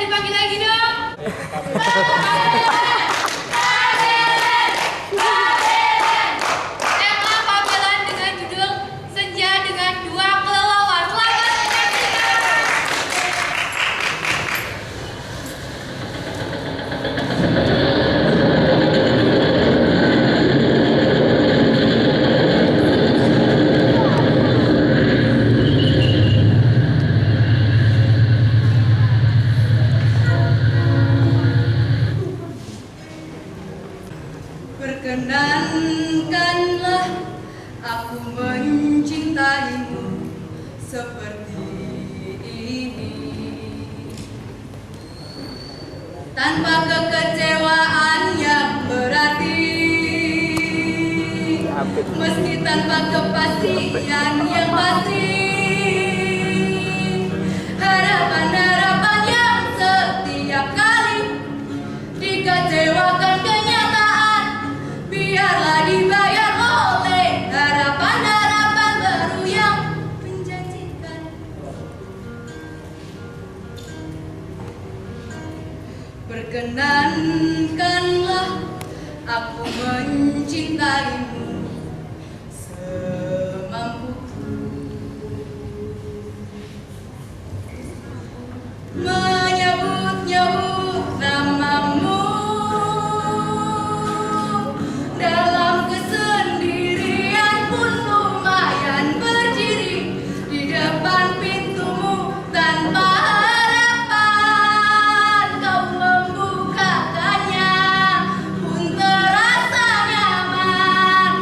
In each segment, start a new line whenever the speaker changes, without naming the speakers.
dipanggil lagi dong. Tema pameran dengan judul Senja dengan Dua Kelelawar. Selamat menyaksikan.
Perkenankanlah aku mencintaimu seperti ini, tanpa kekecewaan yang berarti, meski tanpa kepastian yang pasti. Harapan-harapan yang setiap kali dikecewakan kenyataan, biarlah dibayar oleh harapan-harapan baru yang menjanjikan. Perkenankanlah aku mencintaimu semampuku, menyebut-nyebut namamu dalam kesendirian pun lumayan berdiri di depan pintumu tanpa harapan. Kau membukakannya pun terasa nyaman,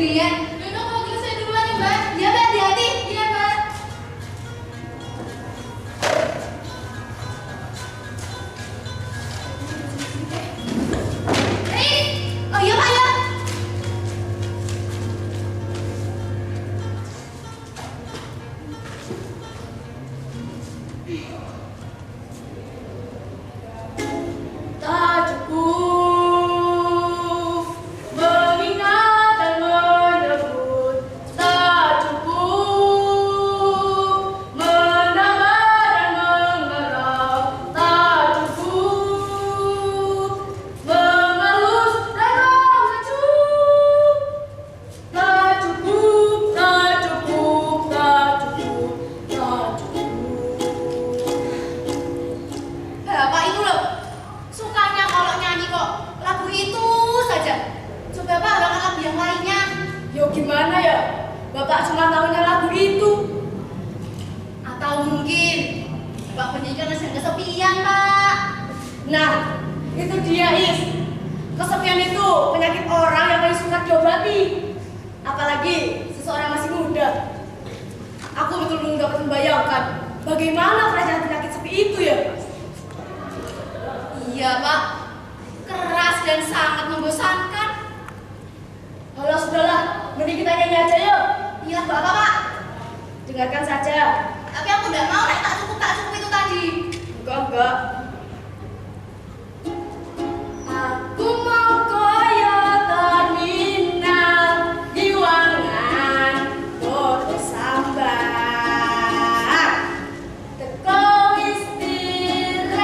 sendirian.
Yaudah kalau gitu saya duluan ya Mbak.
Ya, Mbak, hati-hati.
Iya Mbak.
Oh iya, Pak, ya. Tak cukup mengingat dan menyebut, tak cukup menambah dan mengerap, tak cukup mengelus dan mengecup, tak cukup, tak cukup, tak cukup, tak cukup. Bapak itu loh, sukanya kalau nyanyi kok lagu itu saja. Coba Pak ulangan lagu yang lainnya. Yo gimana ya? Bapak cuma tahunya lagu itu. Atau mungkin Bapak penyanyi karena sedang kesepian, Pak. Nah, itu dia, Is. Kesepian itu penyakit orang yang paling suka diobati. Apalagi seseorang masih muda. Aku betul-betul dapat membayangkan bagaimana perasaan penyakit sepi itu ya. Iya Pak, keras dan sangat membosankan. Kalau sudahlah, mending kita nyanyi aja yuk. Iya Bapak. Dengarkan saja. Tapi aku nggak mau naik tak cukup itu tadi. Enggak. Aku mau koyo terminal di wangan foto sambar. Teko istirahat,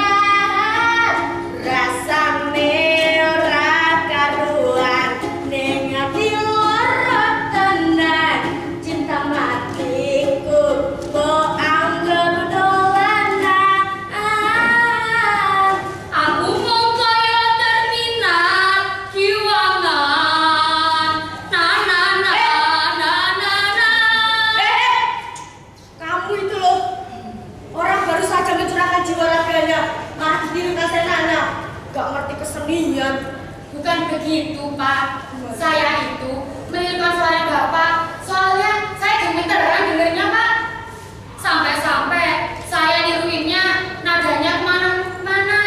rasane ora karuan, ning ati lara tenan, cinta matiku mbok anggap dolanan.
Aku mau kaya terminal Kiwangan.
Kamu itu loh, orang baru saja mencurahkan jiwa raganya, malah ditirukan senana. Gak ngerti kesenian.
Bukan begitu Pak. Saya itu menirukan suara Bapak. Soalnya saya gemeteran dengernya Pak. Sampai-sampai saya niruinnya nadanya kemana-mana.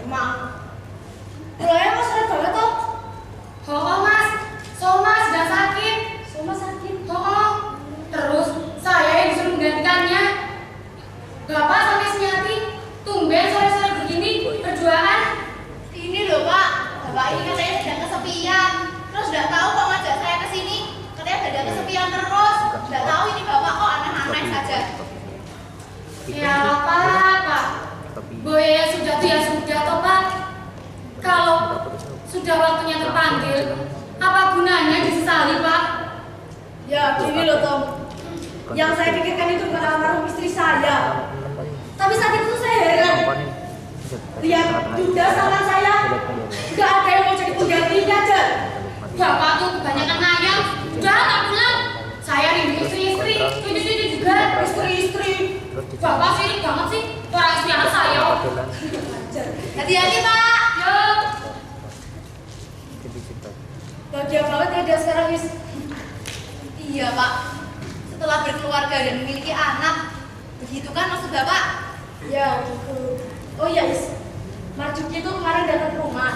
Emang, mulanya mas sering banget toh.
Oh Mas, Mas sudah sakit.
Sama sakit.
Oh, terus saya yang disuruh menggantikannya. Bapak sampai seniati, tumben sore-sore begini berduaan.
Ini loh Pak, Bapak ini katanya sedang kesepian. Terus nggak tahu kok ngajak saya ke sini. Katanya sedang kesepian terus. Nggak tahu ini Bapak kok aneh-aneh saja.
Ya apa-apa. Boya sudah tuh ya sudah toh Pak. Kalau sudah waktunya terpanggil, apa gunanya disesali Pak?
Ya gini loh Tom. Yang saya pikirkan itu bukan almarhum istri saya. Tapi saat itu saya heran. Lihat Duda sama saya, nggak ada yang mau jadi penggantinya aja.
Bapak tuh kebanyakan ngayal. Udah tak pulang. Saya rindu istri-istri, cucu-cucu juga.
Istri-istri.
Bapak sirik banget sih. Orang istri anak saya.
Hati-hati Pak.
Yuk.
Bahagia banget ya dia sekarang, Is. Iya Pak. Setelah berkeluarga dan memiliki anak, begitu kan maksud Bapak? Ya gitu. Oh iya Is, Marjuki itu kemarin datang ke rumah.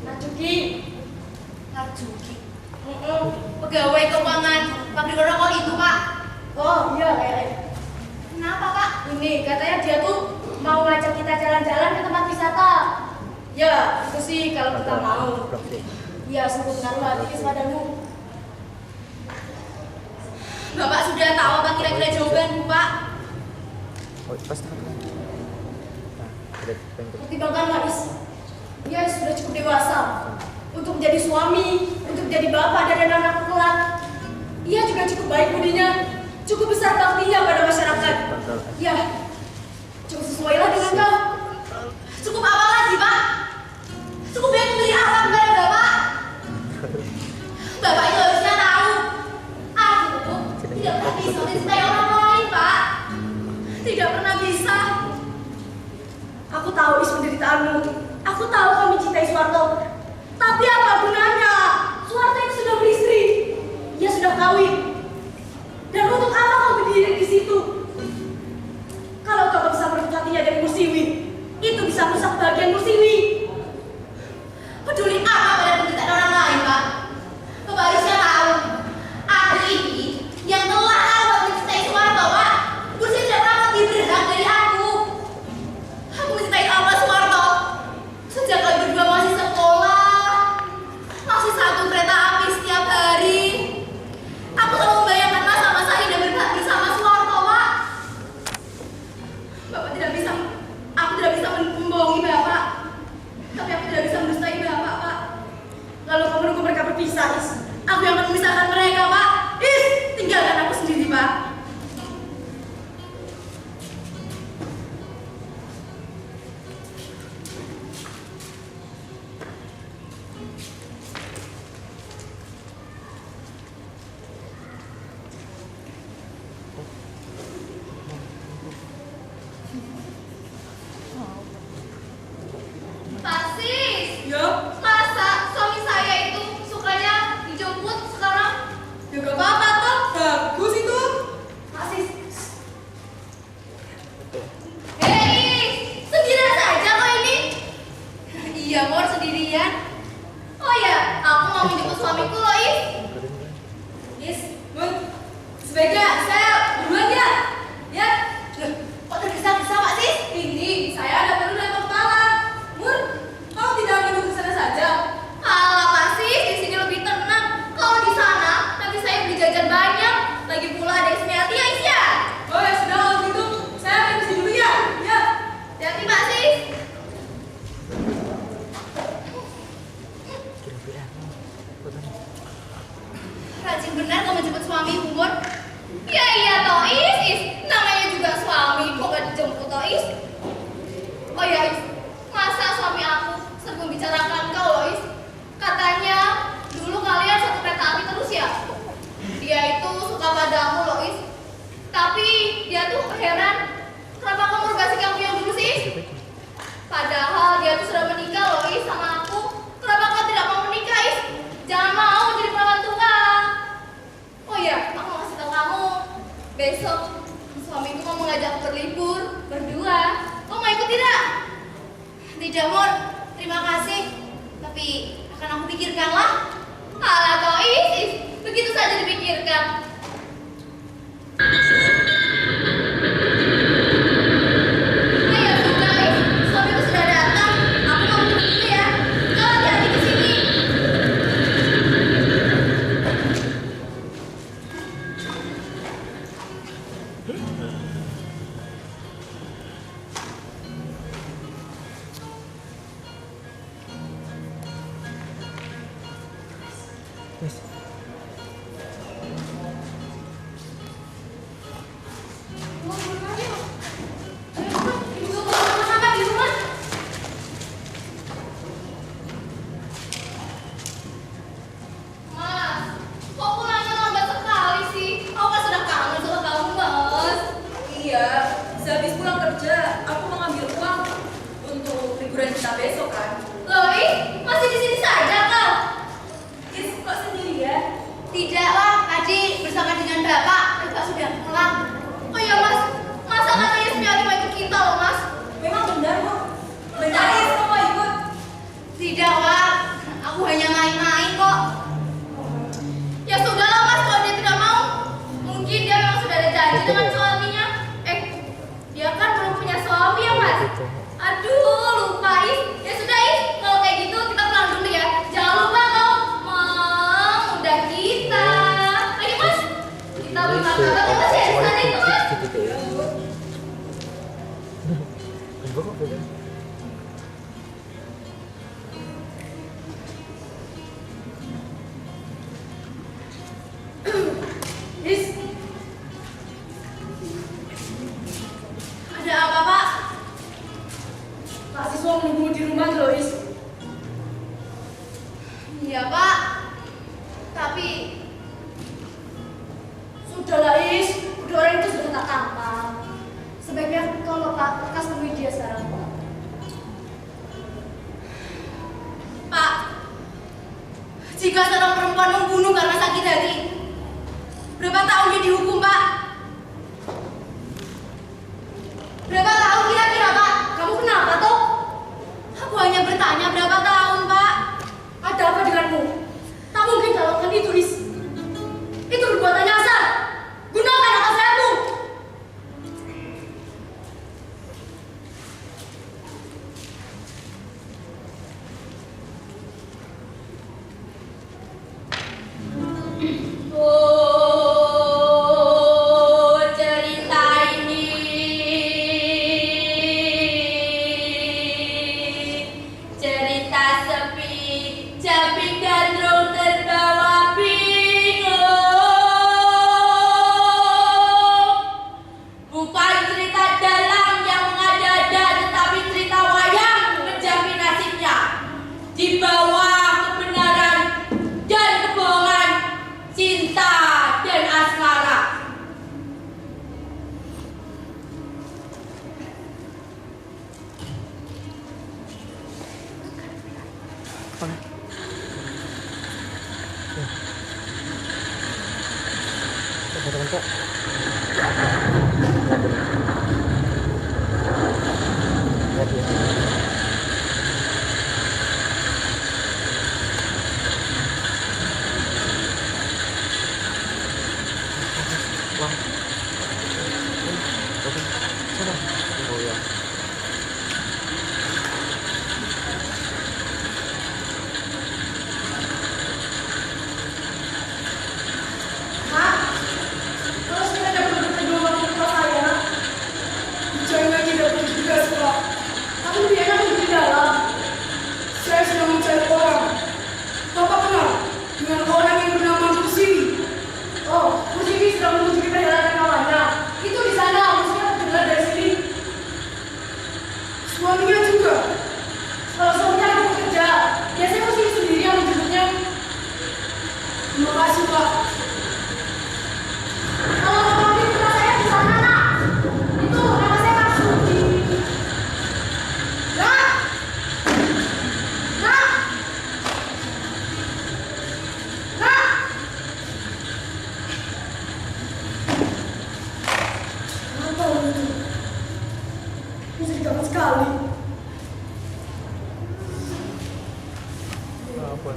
Marjuki. Pegawai keuangan pabrik rokok itu Pak. Oh iya kayaknya. Kenapa Pak? Ini katanya dia tuh mau ngajak kita jalan-jalan ke tempat wisata. Ya itu sih kalau kita mau. Iya sungguh menaruh hati Is padamu. Bapak sudah tahu apa kira-kira jawabanku Pak? Pertimbangkanlah Is. Dia sudah cukup dewasa untuk menjadi suami, untuk menjadi bapak dan anak kelak. Ia juga cukup baik budinya, cukup besar baktinya pada masyarakat. Ya, cukup sesuailah dengan kau. Cukup apa lagi Pak? Cukup yang memberi alam kepada Bapak. Bapak itu harusnya tahu. Aku tidak pernah bisa mencintai orang lain Pak. Tidak pernah bisa. Aku tahu Is penderitaanmu. Aku tahu kau mencintai Suwarto. Tapi apa gunanya? Suwarto itu sudah beristri. Aku tidak bisa membohongi Bapak. Tapi aku tidak bisa mendustai Bapak, Pak. Lalu kamu menunggu mereka berpisah, Is. Aku yang akan memisahkan mereka, Pak. Is, tinggalkan aku sendiri, Pak.
Tarsis,
Ya,
masa suami saya itu sukanya dijemput sekarang?
ya gak apa-apa, toh. Bagus itu. Masih.
Hei, sendirian saja kok ini?
Iya, Mor, sendirian.
Oh ya, aku mau menjemput suamiku loh, Is.
Is, Mun. Sebaiknya saya duluan ya. Ya. Loh, kok tergesa-gesa, Pak, Sis? Ini, saya ada perlu dengan kepala. Mun, kau tidak menunggu sana saja.
Alah, Pak Sis, di sini lebih tenang. Kalau di sana, nanti saya beli jajan banyak. Lagi pula ada Ismiati ya, Is ya.
Oh, ya sudah kalau gitu. Saya permisi dulu ya. Ya.
Hati-hati, Pak Sis. Rajin benar kau menjemput suami, Umur. Ya iya toh, Is. Namanya juga suami, kok gak dijemput toh, Is? Oh ya, Is. Masa suami aku sering membicarakan kau loh, Is? Katanya dulu kalian satu kereta api terus ya? Dia itu suka padamu loh, Is. Tapi dia tuh heran, kenapa kamu berubah sikap yang dulu sih, Is? Padahal dia tuh sudah menikah loh, Is, sama aku. Kenapa kau tidak mau menikah, Is? Jangan mau jadi perawan tua. Oh iya, aku mau kasih tahu kamu. Besok suamiku mau mengajak berlibur berdua. Kau mau ikut tidak?
Tidak, Mor. Terima kasih. Tapi akan aku pikirkanlah.
Alah kau, Is. Begitu saja dipikirkan. Ayo sudah, Is. Suamiku sudah datang. Aku mau pergi dulu ya. Kau hati-hati di sini. Mas, kok pulangnya lambat sekali sih? Aku kan sudah kangen sama kamu, Mas.
Iya, sehabis pulang kerja, aku mau ngambil uang untuk liburan kita besok kan.
Loh, masih di sini saja kau?
Is, kok sendirian?
Tidak lah, tadi bersama dengan Bapak, Bapak sudah pulang. Oh iya Mas, masa katanya Semiati mau ikut kita loh Mas?
Memang benar, Mor. Benar, Is, kamu mau ikut?
Tidak Pak, aku hanya main-main kok. Ya sudahlah Mas, kalau dia tidak mau, mungkin dia memang sudah ada janji dengan suaminya. Dia kan belum punya suami ya Mas? Aduh, lupa Is. Ya sudah Is, kalau kayak gitu kita pulang dulu ya. Jangan lupa kau mengundang kita. Ayo Mas, kita beli martabak ya Mas ya di sana itu Mas.
Is, ada apa, Pak? Mahasiswa menunggu di rumah loh, Is.
Iya Pak, tapi
Sudahlah, Is. Udah orang itu sudah tak tampak. Sebaiknya kau lekas temui dia sekarang, Pak. Pak, jika seorang perempuan membunuh karena sakit hati, berapa tahun dia dihukum, Pak? Berapa tahun kira-kira, Pak? Kamu kenapa, toh? Aku hanya bertanya berapa tahun, Pak? Ada apa denganmu? Tak mungkin kalau kan itu, Is. Itu perbuatan nyasar. Gunakan akal sehatmu.
oh
Apa? Kok. Wah. Oke. Sana. Oh ya.
Suaminya juga. Kalau suaminya aku bekerja, biasanya mesti sendiri yang menjemputnya. Terima kasih, Pak. Kalau nanti rumah saya di sana, nak. Itu nama saya Kak Suci. Nak. Nak. Nak. Apa itu? Mencurigakan sekali.
Apa?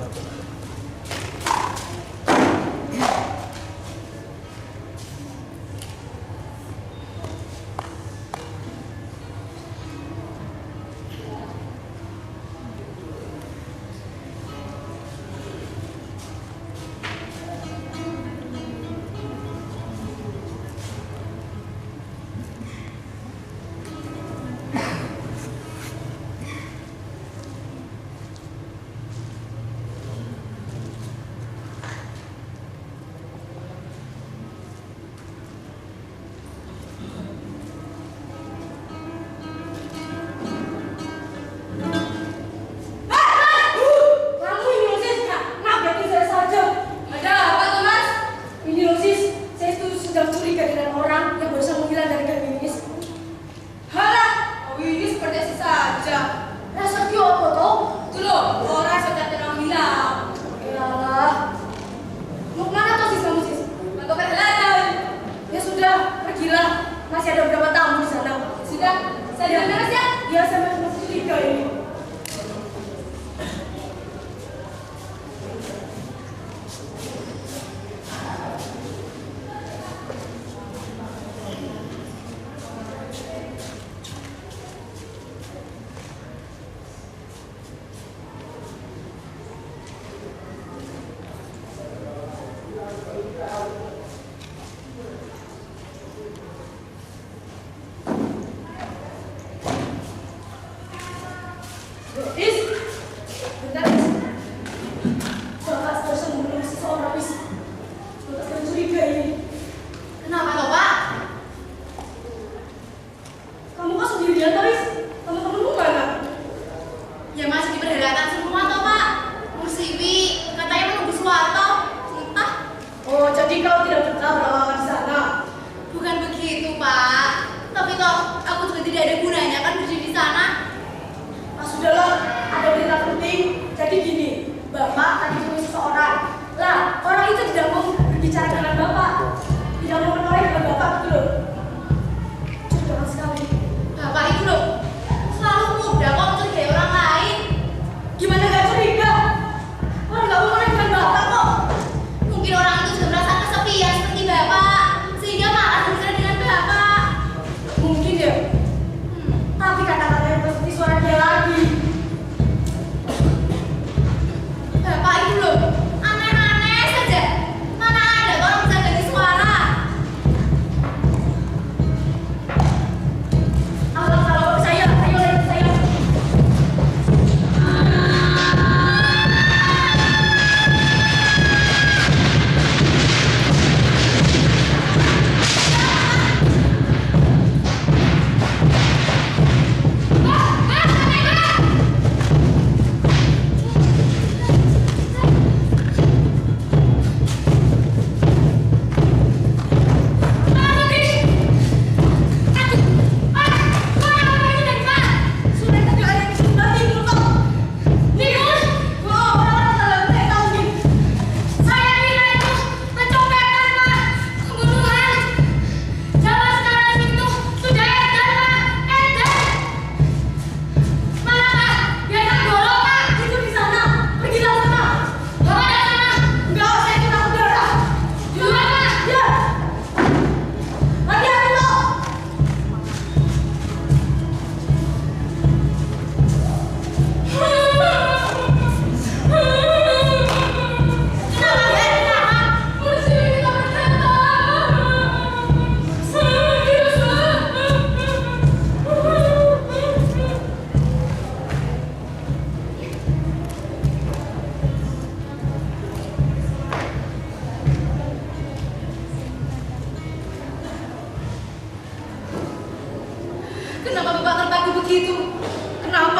Kamu ini Rosis, ngagetin saya saja. Ada apa tuh, Mas? Ini Rosis, saya itu sedang curiga dengan orang yang barusan menghilang dari gang Winis. Halah, Winis seperti saja. Rasa kyo apa toh? Itu loh, orang sudah terang hilang. Yalah. Mau kemana toh sis kamu sis? Mau ke perhelatan. Ya sudah, pergilah. Masih ada beberapa tamu di sana. Sudah, saya beres ya? Iya, saya masih curiga ini. Is, bentar is. Bapak seharusnya membunuh seseorang is. Bapak sedang curiga ini. Kenapa toh, Pak? Kamu kok sendirian toh is? Teman-temanmu mana?
Ya masih di perhelatan semua toh, Pak. Musiwi katanya menunggu Suwarto. Entah.
Oh, jadi kau tidak betah berlama di sana?
Bukan begitu, Pak. Tapi toh aku juga tidak ada gunanya kan berdiri di sana.
Ah, sudahlah.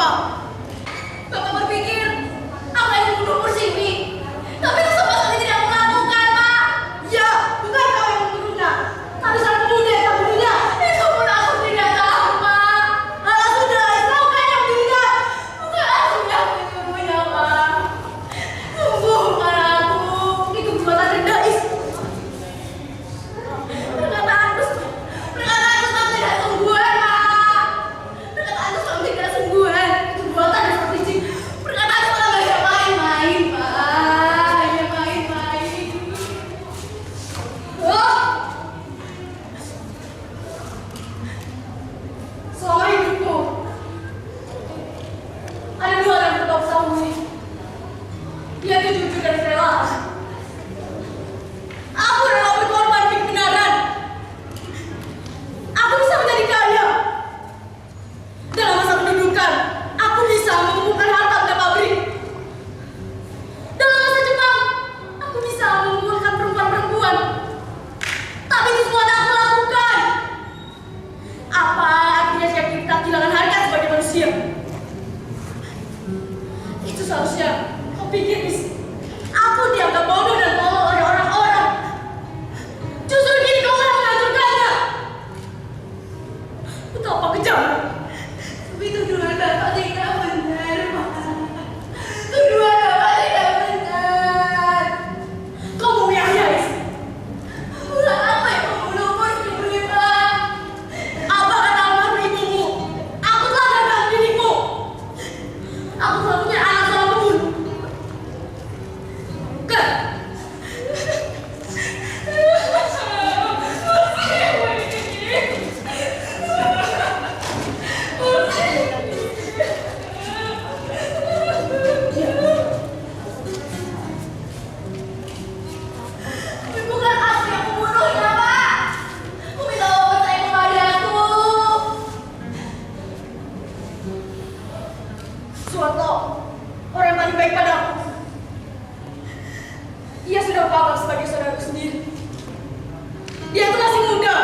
apa? Bapak berpikir aku yang membunuh Mursiwi. Tapi itu sama sekali tidak aku lakukan, Pak. Ya, bukan kau yang membunuhnya. Tapi sang pemuda yang membunuhnya. Itu pun aku tidak tahu, Pak. Alah sudah, kau kan yang membunuhnya. Bukan aku yang membunuhnya, Pak. Sembuhkan aku. Itu perbuatan rendah. Perkataanku memang tidak sungguhan, Pak. Perkataanku memang tidak sungguhan. Itu buatan yang seperti jin. Perkataanku malah banyak main-main, Pak. Banyak main-main. Oh. Selama hidupku ada dua yang tetap sambungi. Yaitu jujur dan rela. Aku rela berkorban demi kebenaran. Aku bisa menjadi kaya. Dalam masa pendudukan, aku bisa mengumpulkan harta pada pabrik. Dalam masa Jepang, aku bisa mengumpulkan perempuan-perempuan. Tapi itu semua tak aku lakukan. Apa artinya jika kita kehilangan harga sebagai manusia? Itu seharusnya kau pikir, aku dianggap bodoh dan tolol oleh orang-orang. Justru kini kau malah menghancurkannya. Betapa kejam. Tapi tuduhan Bapak tidak benar, Pak. Tuduhan Bapak tidak benar. Kau mau Yahya, bukan apa yang membunuh Mursiwi, Pak. Apa kata almarhum ibumu? Aku telah gagal dirimu. Aku telah punya anak seorang pembunuh. Bukan. Tapi bukan aku yang membunuhnya, Pak. Aku minta Bapak percaya kepadaku. Suwarto, orang yang paling baik padaku. Ia sudah kuanggap sebagai saudaraku sendiri. Dia itu masih muda,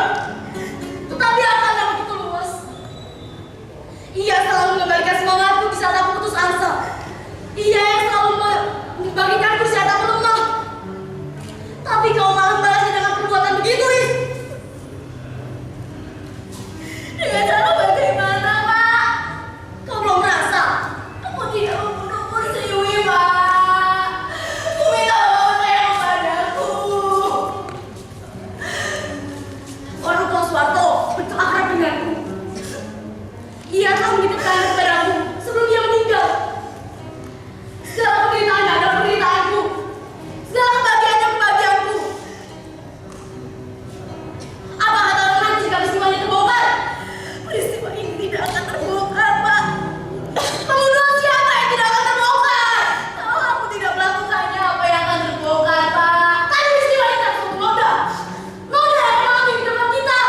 tetapi akalnya begitu luas. Ia selalu mengembalikan semangatku di saat aku putus asa. Ia yang selalu membagikanku di saat aku lemah. Tapi kau malah membalasnya dengan perbuatan begitu, Is. Dengan cara bagaimana, Pak? Kau belum merasa? Kamu tidak membunuh Mursiwi, Pak. Aku minta Bapak percaya kepadaku. Orang tua Suwarto betul akrab denganku. Ia telah menitipkan kepadaku sebelum ia meninggal. Segala penderitaannya adalah penderitaanku. Segala kebahagiaannya kebahagiaanku. Apa kata orang nanti jika peristiwanya terbongkar? Peristiwa ini tidak akan terbongkar, Pak. Pembunuhan siapa yang tidak akan terbongkar? Kalau aku tidak melakukannya, apa yang akan terbongkar, Pak? Tapi peristiwa ini tak cukup noda. Noda yang mengalami kehidupan kita.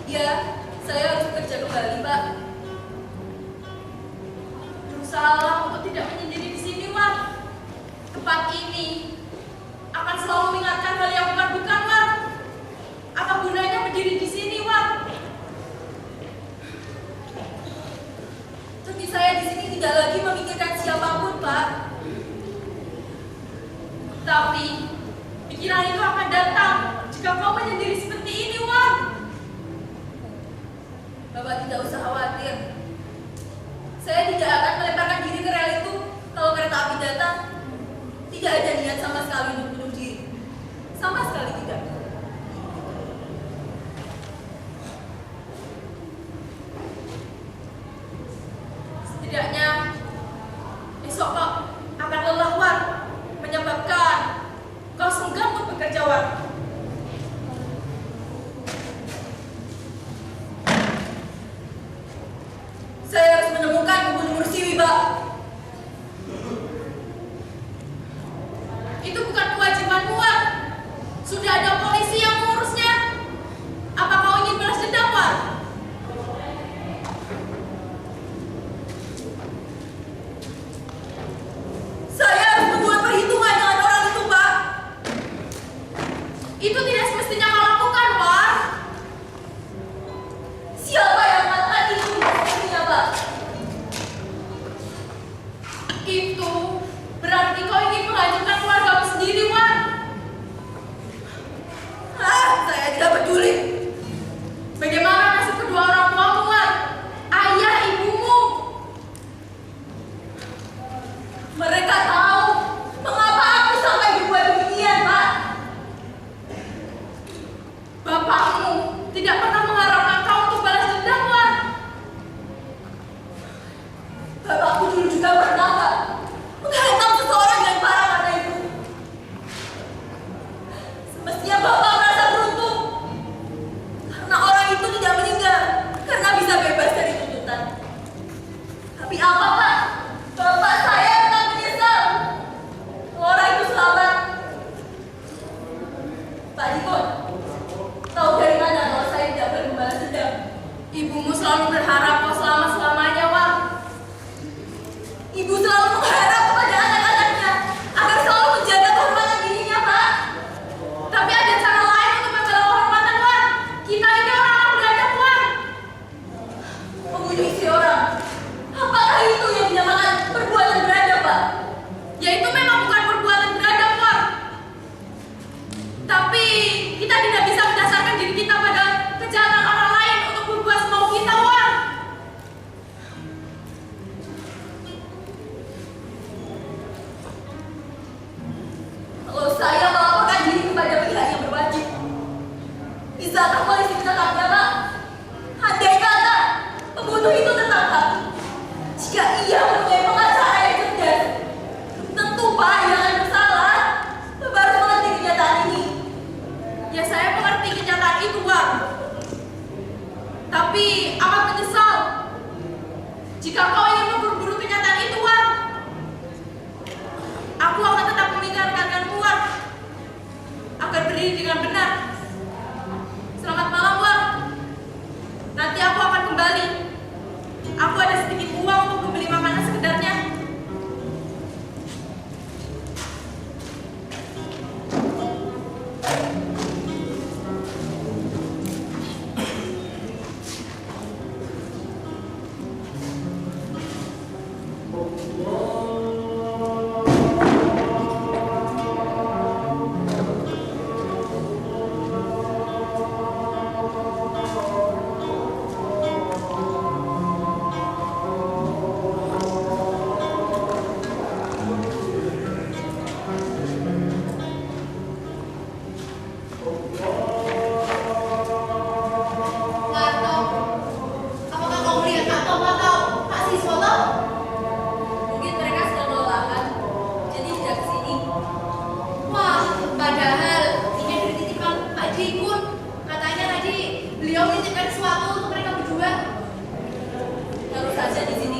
Ya, saya harus bekerja kembali, Pak. Berusahalah untuk tidak menyendiri di sini, Wan. Tempat ini akan selalu mengingatkan hal yang bukan, Wan. Apa gunanya berdiri di sini, Wan? Tapi saya di sini tidak lagi memikirkan siapapun, Pak. Tapi pikiran itu akan datang jika kau menyendiri seperti ini, Wan. Bapak tidak usah khawatir. Saya tidak akan melemparkan diri ke rel itu kalau kereta api datang. Tidak ada niat sama sekali untuk bunuh diri. Sama sekali tidak. Setidaknya besok kok akan lelah, Wan, menyebabkan kau senggang untuk bekerja, Wan. Saya harus menemukan pembunuh Mursiwi, Pak. Itu bukan kewajibanmu, Wan. Sudah ada polisi yang mengurusnya. Apa kau ingin balas dendam, Wan? Saya harus membuat perhitungan dengan orang itu, Pak. Itu tidak semestinya kau lakukan, Wan. Siapa yang melakukan itu semestinya, Pak? Itu berarti kau ingin menghancurkan keluargamu sendiri, Wan. Saya tidak peduli. Bagaimana nasib kedua orang tuamu, Wan? Ayah, ibumu. Mereka tahu mengapa aku sampai dibuat demikian, Pak. Bapakmu tidak pernah mengharapkan kau untuk balas dendam, Wan. Bapakku dulu juga pernah, Pak, menghantam seseorang dengan parah karena itu. Semestinya Bapak merasa beruntung karena orang itu tidak meninggal, karena bisa bebas dari tuntutan. Tapi apa, Pak? Bapak saya akan menyesal kalau orang itu selamat. Pak Dikon, tahu dari mana kalau saya tidak boleh membalas dendam? Ibumu selalu berharap kau selama-selamanya, Wang. Ibu selalu mengharap kepada anak-anaknya agar selalu menjaga kehormatan dirinya, Pak. Tapi ada cara lain untuk membela kehormatan, Wan. Kita ini orang-orang beradab, Wan. Membunuh istri orang, apakah itu yang dinamakan perbuatan beradab, Pak? Ya itu memang bukan perbuatan beradab, Wan. Tapi kita tidak bisa mendasarkan diri kita pada kejahatan orang lain untuk berbuat semau kita, Wan. Kalau saya melaporkan diri kepada pihak yang berwajib, bisakah polisi menangkapnya, Pak? Andai kata pembunuh itu tertangkap, jika ia mempunyai pengacara yang cerdas, tentu Pak ia akan bersalah. Bapak harus mengerti kenyataan ini. Ya saya mengerti kenyataan itu, Pak. Tapi amat menyesal jika kau ingin memburu kenyataan itu, Pak. Aku akan tetap mengingatkanmu, Wan, agar berdiri dengan benar. Selamat malam, Wan. Nanti aku akan kembali. Aku ada sedikit uang untuk membeli makanan sekedarnya.
Marto, apakah kau melihat Marto atau Pak Siswoto?
Mungkin mereka sedang kelelahan, jadi tidak ke sini.
Wah, padahal ini dari titipan Pak Dikun. Katanya tadi beliau menitipkan sesuatu untuk mereka berdua.
Taruh saja di sini.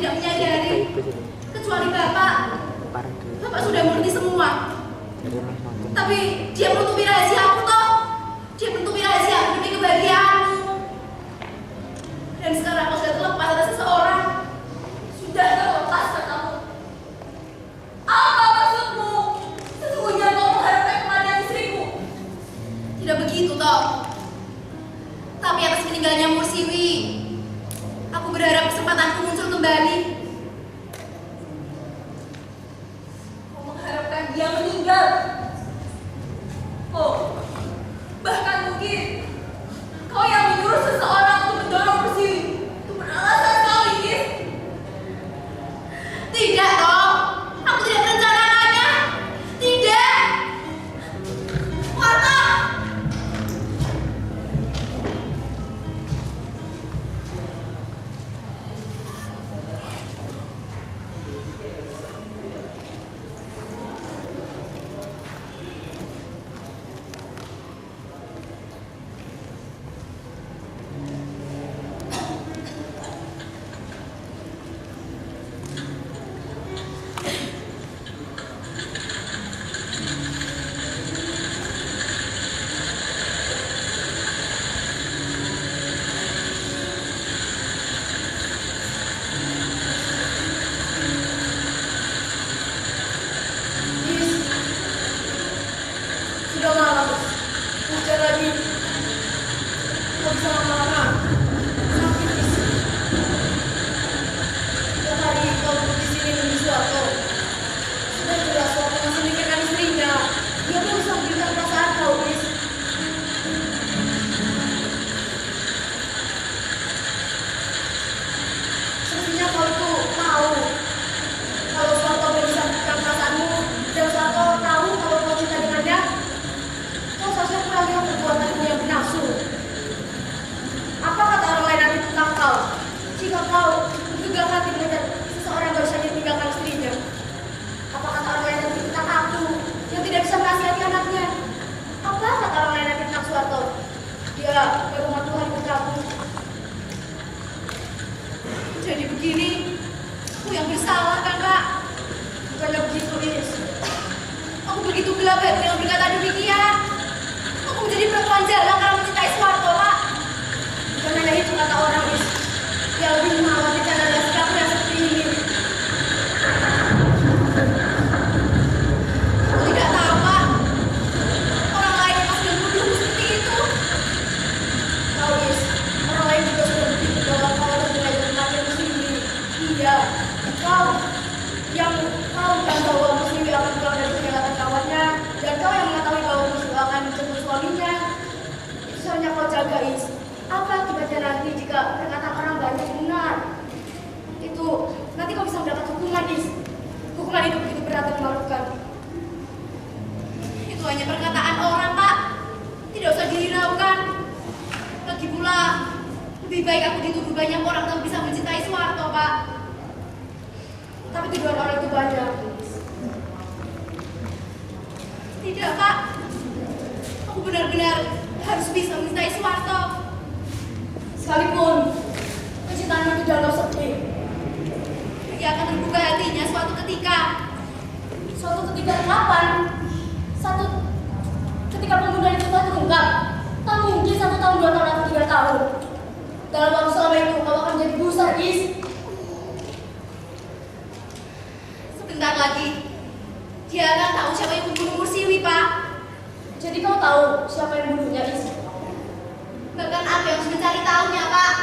tidak menyadari. Kecuali Bapak.
Parah dulu.
Bapak sudah mengerti semua.
Jadi orang nonton.
Tapi dia menutupi rahasia aku toh. Dia menutupi rahasia aku demi kebahagiaanmu. Dan sekarang kau sudah terlepas atas seseorang. Sudah terlepas katamu. Apa maksudmu? Sesungguhnya kau mengharapkan kematian istriku. Tidak begitu toh. Tapi atas meninggalnya Mursiwi, aku berharap kesempatanku muncul kembali. Kau mengharapkan dia meninggal. Oh, bahkan mungkin kau yang menyuruh seseorang untuk mendorong Mursiwi. Itu beralasan kau ini. Tidak toh, aku tidak merencanakannya. Tidak. Warta. Sudah malam, hujan lagi. Kau bisa lama-lama. Sakit Is. Tiap hari kau duduk di sini nunggu suatu. Sudah jelas suatu masih memikirkan istrinya. Dia pun bisa memberikan perasaan kau, Is. Sepertinya kau itu tahu kalau suatu belum bisa memberikan perasaanmu, dan suatu tahu kalau kau cinta dengannya. Kau seharusnya kurangi perbuatanmu yang bernafsu. Apa kata orang lain nanti tentang kau? Jika kau juga hati melihat seseorang baru saja meninggalkan istrinya. Apa kata orang lain nanti tentang aku yang tidak bisa menasihati anaknya? Apa kata orang lain nanti tentang Suwarto? Dia baru Tuhan putraku. Jadi begini, aku yang bersalah kan Pak? Bukannya begitu Is. Aku begitu gelap hati dengan berkata demikian. Aku menjadi perempuan jalan karena mencintai Suwarto, Pak. Bukan hanya itu kata orang, Is. Dia lebih mengkhawatirkan adalah sikapku yang seperti ini. Aku tidak tahu, Pak. Orang lain yang sudah menuduhku seperti itu. Tahu, Is. Orang lain juga sudah begitu bahwa kau harus mulai kematian di sini. Iya, kau yang tahu kan bahwa Musliwi akan pulang dari penyelamatan kawannya, dan kau yang mengetahui bahwa Musliwi akan menjemput suaminya. Itu seharusnya kau jaga, Is. Apa akibatnya nanti jika perkataan orang banyak benar? Itu nanti kau bisa mendapat hukuman, Is. Hukuman itu begitu berat dan memalukan. Itu hanya perkataan orang, Pak. Tidak usah dihiraukan. Lagi pula, lebih baik aku dituduh banyak orang yang bisa mencintai Suwarto, Pak. Tapi tuduhan orang itu banyak. Tidak, Pak. Aku benar-benar harus bisa mencintai Suwarto. Sekalipun kecintaanmu itu dalam sepi, dia akan terbuka hatinya suatu ketika. Suatu ketika kapan? Ketika pembunuhan itu telah terungkap. Tak mungkin 1 tahun, 2 tahun, atau 3 tahun. Dalam waktu selama itu kau akan menjadi busa, Is. Sebentar lagi dia akan tahu siapa yang membunuh Mursiwi, Pak. Jadi kau tahu siapa yang membunuhnya, Is? Bahkan aku yang harus mencari tahunya, Pak.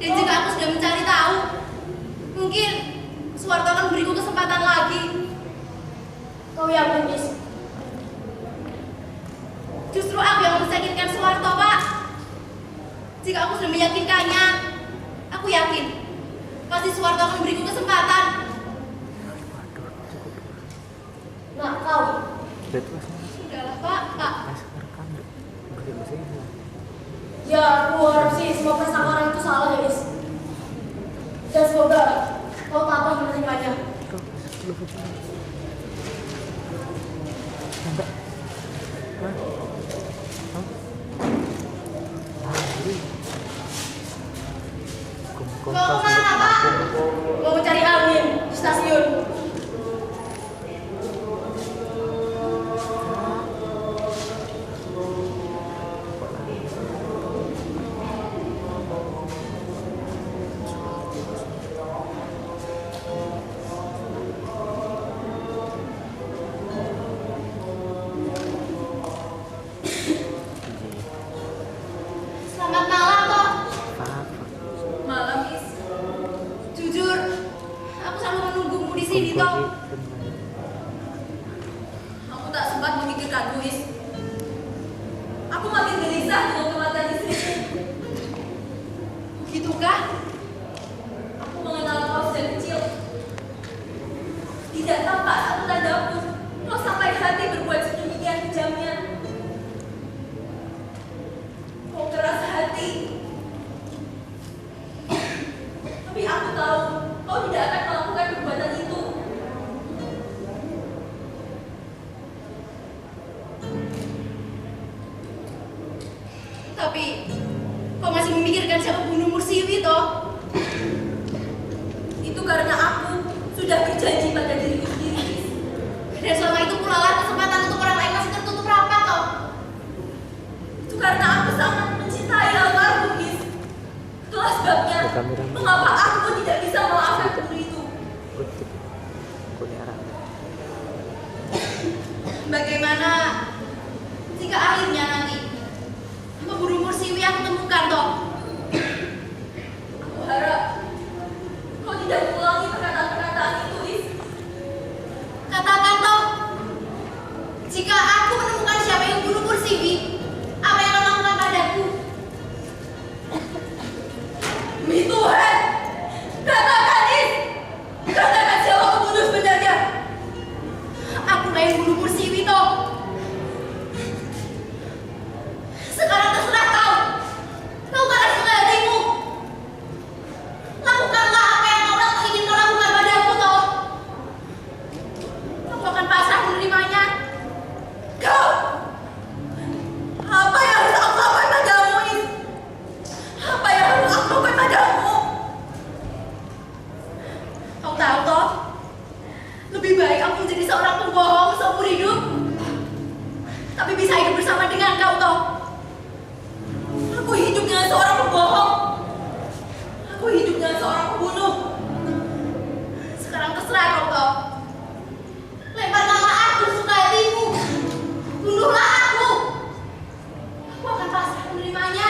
Dan jika aku sudah mencari tahu, mungkin Suwarto akan memberiku kesempatan lagi. Kau yakin, Is? Justru aku yang mensakitkan Suwarto, Pak. Jika aku sudah meyakinkannya, aku yakin pasti Suwarto akan memberiku kesempatan. Nah, kau. Sudahlah, Pak. Ya, aku harap sih semua prasangka orang itu salah, ya, Is. Dan semoga kau tabah menerimanya. Kau kemana, Pak?
sini toh.
Kumpul
Aku tak sempat memikirkan Luis. Aku makin gelisah dengan kematian istriku.
Begitukah?
Aku mengenal kau sejak kecil. Tidak tampak satu tanda pun kau sampai hati berbuat sedemikian kejamnya. Kau keras hati. Tapi aku tahu kau tidak akan melakukan perbuatan itu.
Tapi kau masih memikirkan siapa bunuh Mursiwi toh?
Itu karena aku sudah berjanji pada diriku sendiri.
Dan selama itu pula lah kesempatan untuk orang lain masih tertutup rapat toh.
Itu karena aku sangat mencintai almarhum, Gis. Itulah sebabnya mengapa aku tidak bisa memaafkan guru itu.
putih kuning arah.
Bagaimana jika akhirnya nanti pembunuh Mursiwi aku temukan toh?
Aku harap kau tidak mengulangi perkataan-perkataan itu, Gis.
Katakan toh, jika aku menemukan siapa yang bunuh Mursiwi, apa yang kau lakukan padaku?
Demi Tuhan, katakan, Gis. Katakan siapa pembunuh sebenarnya.
Aku lah yang bunuh Mursiwi toh. Sekarang terserah kau. Lakukanlah sesuai hatimu. Lakukanlah apa yang kau ingin kau lakukan padaku toh. Aku akan pasrah menerimanya.
Kau, apa yang harus aku lakukan padamu, Gis? Apa yang harus aku lakukan padamu?
Kau tahu toh, lebih baik aku menjadi seorang pembohong seumur hidup, tapi bisa hidup bersama dengan kau toh.
Aku hidup dengan seorang pembohong. Aku hidup dengan seorang pembunuh.
Sekarang terserah kau toh. Lemparkanlah aku sesuka hatimu. Bunuhlah aku. Aku akan pasrah menerimanya.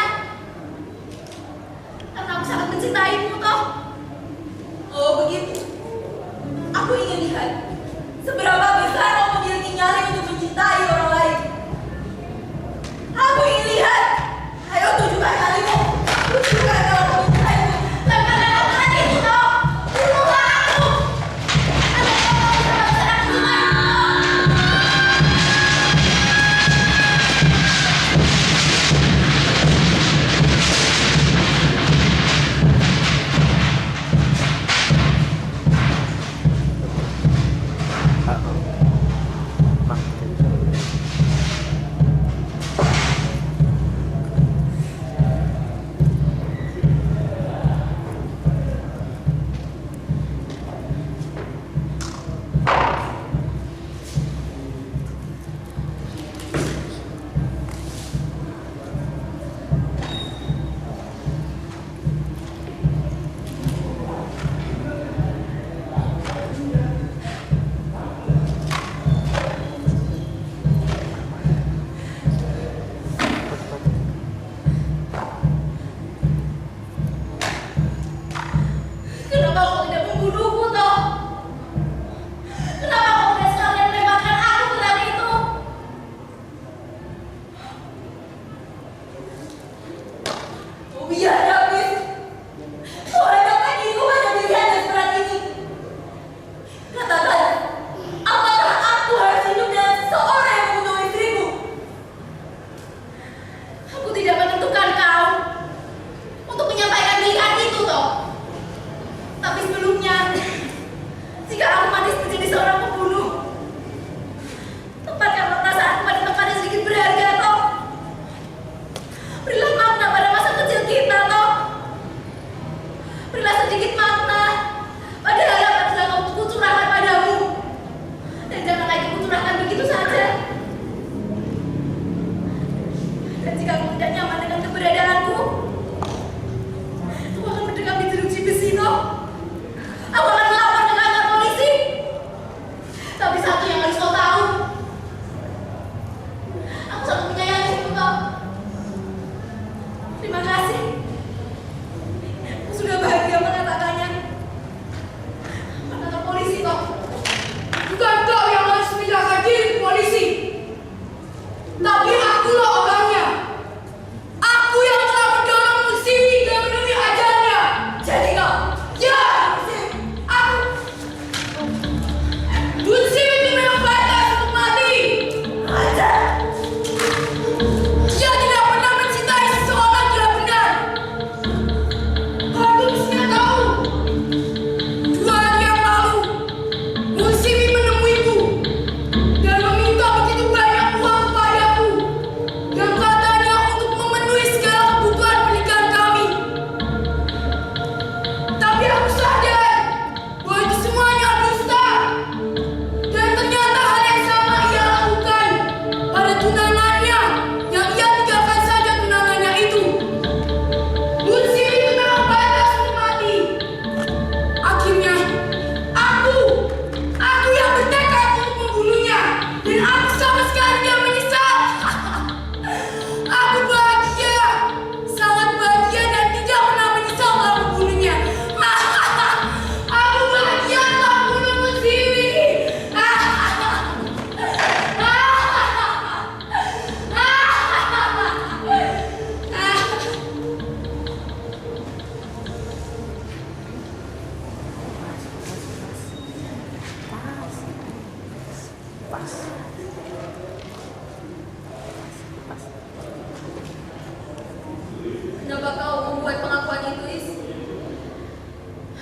Karena aku sangat mencintaimu toh.
Oh begitu. Aku ingin lihat seberapa besar kau memiliki nyali untuk mencintai orang lain. Aku ingin lihat. Ayo tunjukkan nyalimu. Tunjukkan kalau kau mencintaimu.
Lemparkan aku lagi itu toh. Bunuhlah aku. Agar kau bisa berserah denganku.
Ah, Pas. Pas.
Kenapa kau membuat pengakuan itu, Is?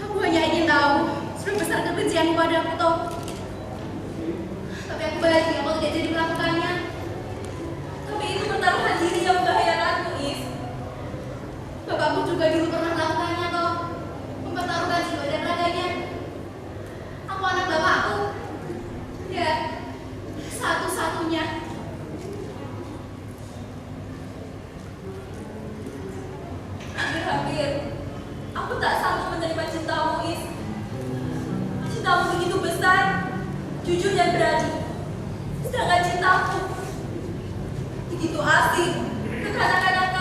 Aku hanya ingin tahu seberapa besar kebencianmu padaku, toh. Tapi aku bahagia kalau tidak jadi melakukannya. Tapi itu pertaruhan diri yang membahayakanku, Is. Bapakku juga dulu pernah melakukannya, toh. Mempertaruhkan jiwa dan raganya. Aku anak bapakku. Ya, satu-satunya. Hampir-hampir aku tak sanggup menerima cintamu, Is. Cintamu begitu besar, jujur dan berani. Sedangkan cintaku begitu asing, kekanak-kanakan.